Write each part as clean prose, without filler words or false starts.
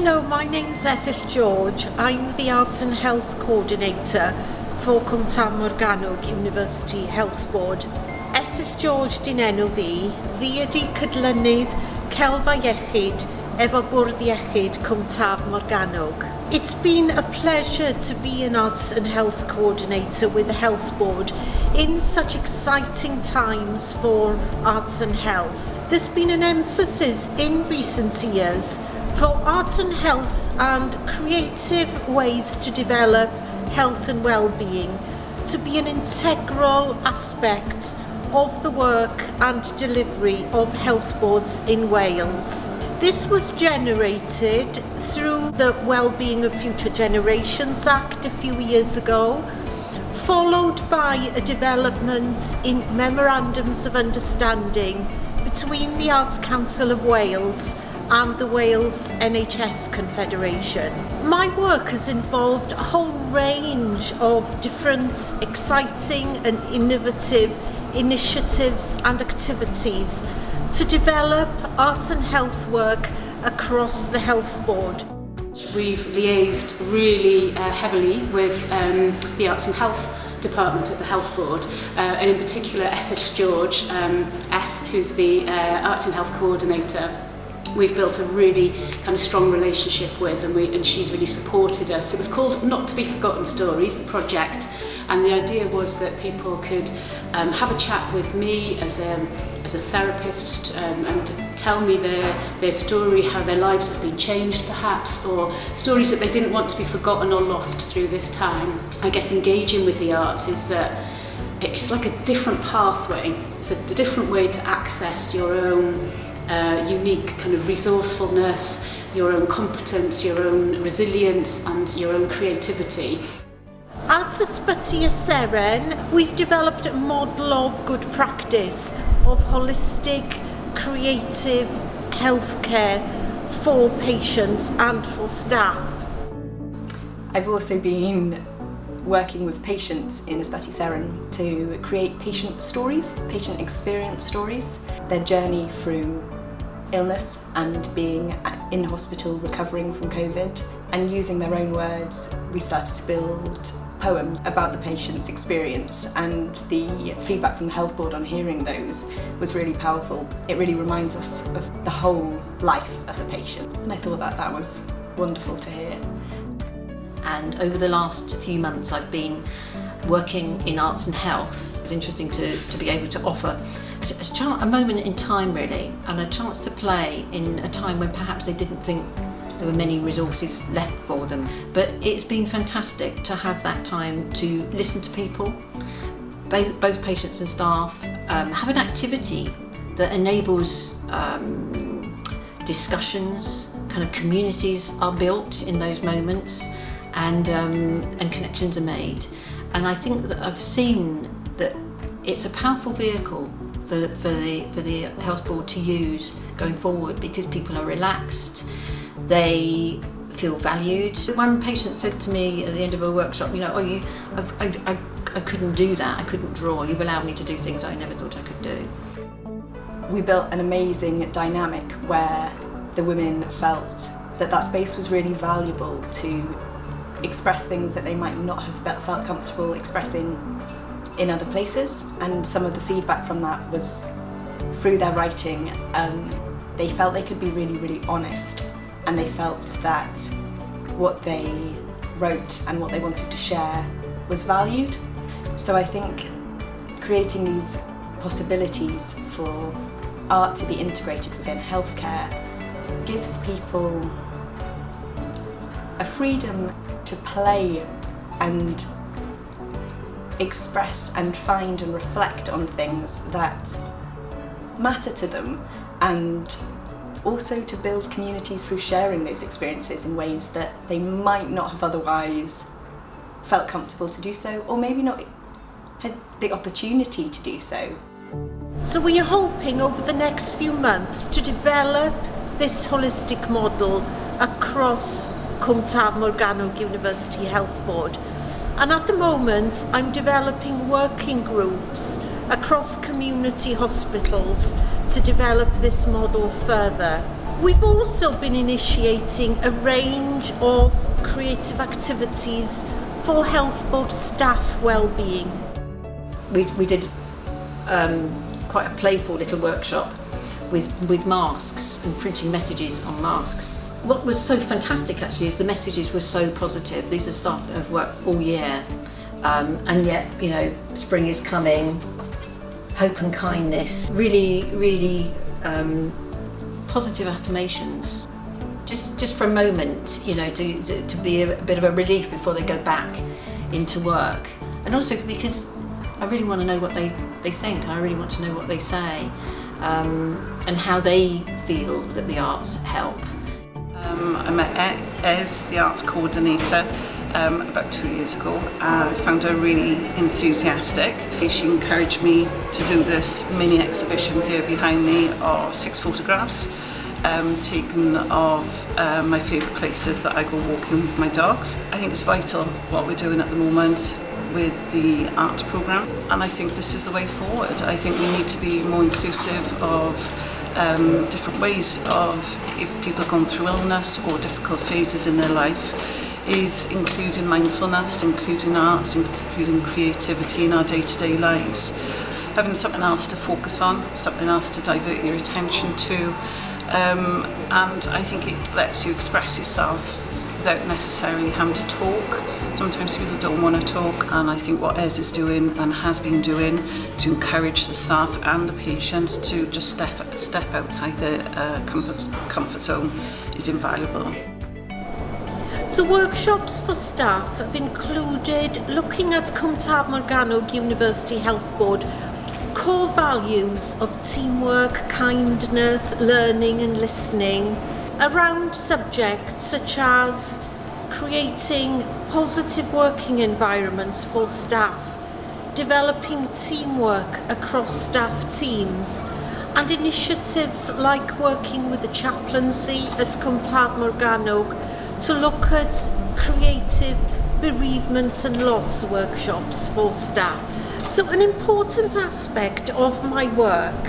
Hello, my name's Dyma Esyllt George. I'm the Arts and Health Coordinator for Cwmtab Morgannwg University Health Board. Esyllt George di'n enw fi ydi Cydlynydd Iechyd efo Bwrdd Iechyd Cwmtab Morgannwg. It's been a pleasure to be an Arts and Health Coordinator with the Health Board in such exciting times for arts and health. There's been an emphasis in recent years for arts and health and creative ways to develop health and well-being to be an integral aspect of the work and delivery of health boards in Wales. This was generated through the Wellbeing of Future Generations Act a few years ago, followed by a development in memorandums of understanding between the Arts Council of Wales and the Wales NHS Confederation. My work has involved a whole range of different exciting and innovative initiatives and activities to develop arts and health work across the Health Board. We've liaised really heavily with the Arts and Health Department at the Health Board, and in particular Esyllt George, who's the Arts and Health Coordinator. We've built a really kind of strong relationship with, and she's really supported us. It was called Not to Be Forgotten Stories, the project, and the idea was that people could have a chat with me as a therapist and tell me their story, how their lives have been changed perhaps, or stories that they didn't want to be forgotten or lost through this time. I guess engaging with the arts is that it's like a different pathway, it's a different way to access your own unique kind of resourcefulness, your own competence, your own resilience and your own creativity. At Ysbyty y Seren, we've developed a model of good practice of holistic, creative healthcare for patients and for staff. I've also been working with patients in Ysbyty Seren to create patient stories, patient experience stories, their journey through illness and being in hospital recovering from COVID, and using their own words we started to build poems about the patient's experience, and the feedback from the Health Board on hearing those was really powerful. It really reminds us of the whole life of the patient, and I thought that was wonderful to hear. And over the last few months I've been working in arts and health. It's interesting to be able to offer a moment in time really, and a chance to play in a time when perhaps they didn't think there were many resources left for them. But it's been fantastic to have that time to listen to people, both patients and staff, have an activity that enables discussions, kind of communities are built in those moments, and connections are made. And I think that I've seen that it's a powerful vehicle for the Health Board to use going forward, because people are relaxed, they feel valued. One patient said to me at the end of a workshop, I couldn't do that, I couldn't draw, you've allowed me to do things I never thought I could do. We built an amazing dynamic where the women felt that space was really valuable to express things that they might not have felt comfortable expressing in other places, and some of the feedback from that was through their writing. They felt they could be really, really honest, and they felt that what they wrote and what they wanted to share was valued. So I think creating these possibilities for art to be integrated within healthcare gives people a freedom to play and express and find and reflect on things that matter to them, and also to build communities through sharing those experiences in ways that they might not have otherwise felt comfortable to do so, or maybe not had the opportunity to do so. So we are hoping over the next few months to develop this holistic model across Cwmtab Morgannwg University Health Board. And at the moment, I'm developing working groups across community hospitals to develop this model further. We've also been initiating a range of creative activities for Health Board staff wellbeing. We did quite a playful little workshop with masks and printing messages on masks. What was so fantastic actually is the messages were so positive. These are staff that have worked all year, and yet, you know, spring is coming, hope and kindness, really positive affirmations. Just for a moment, you know, to be a bit of a relief before they go back into work. And also because I really want to know what they think, and I really want to know what they say, and how they feel that the arts help. I met Ez, the arts coordinator, about 2 years ago. I found her really enthusiastic. She encouraged me to do this mini exhibition here behind me of 6 photographs taken of my favourite places that I go walking with my dogs. I think it's vital what we're doing at the moment with the arts programme, and I think this is the way forward. I think we need to be more inclusive of different ways of, if people have gone through illness or difficult phases in their life, is including mindfulness, including arts, including creativity in our day-to-day lives. Having something else to focus on, something else to divert your attention to, and I think it lets you express yourself without necessarily having to talk. Sometimes people don't want to talk, and I think what Ez is doing and has been doing to encourage the staff and the patients to just step outside their comfort zone is invaluable. So workshops for staff have included looking at Cwmtaf Morgannwg University Health Board core values of teamwork, kindness, learning and listening around subjects such as creating positive working environments for staff, developing teamwork across staff teams, and initiatives like working with the chaplaincy at Cwmtaf Morgannwg to look at creative bereavement and loss workshops for staff. So an important aspect of my work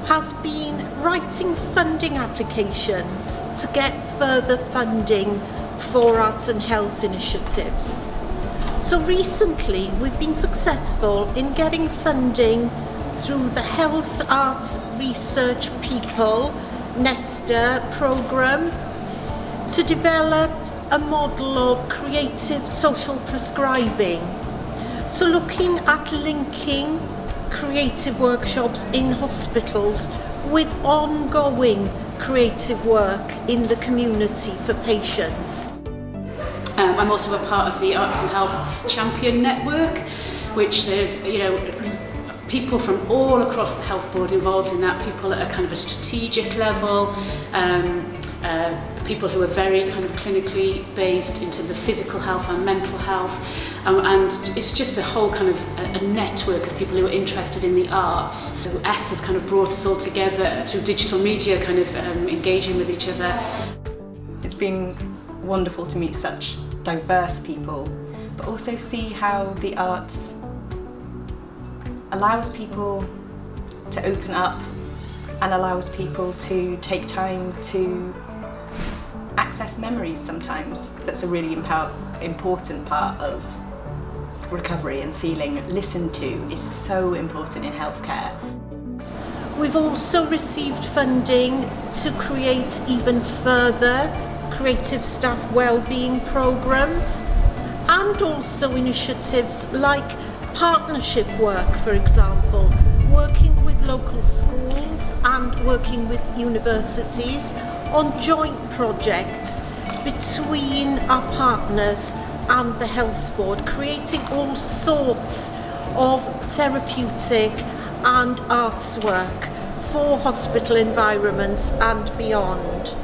has been writing funding applications to get further funding for arts and health initiatives. So recently we've been successful in getting funding through the Health Arts Research People Nesta programme to develop a model of creative social prescribing. So looking at linking creative workshops in hospitals with ongoing creative work in the community for patients. I'm also a part of the Arts and Health Champion Network, which there's, you know, people from all across the health board involved in that, people at a kind of a strategic level, people who are very kind of clinically based in terms of physical health and mental health, and it's just a whole kind of a network of people who are interested in the arts. S has kind of brought us all together through digital media, kind of engaging with each other. It's been wonderful to meet such diverse people, but also see how the arts allows people to open up and allows people to take time to access memories sometimes. That's a really important part of recovery, and feeling listened to is so important in healthcare. We've also received funding to create even further creative staff wellbeing programmes, and also initiatives like partnership work, for example, working with local schools and working with universities on joint projects between our partners and the health board, creating all sorts of therapeutic and arts work for hospital environments and beyond.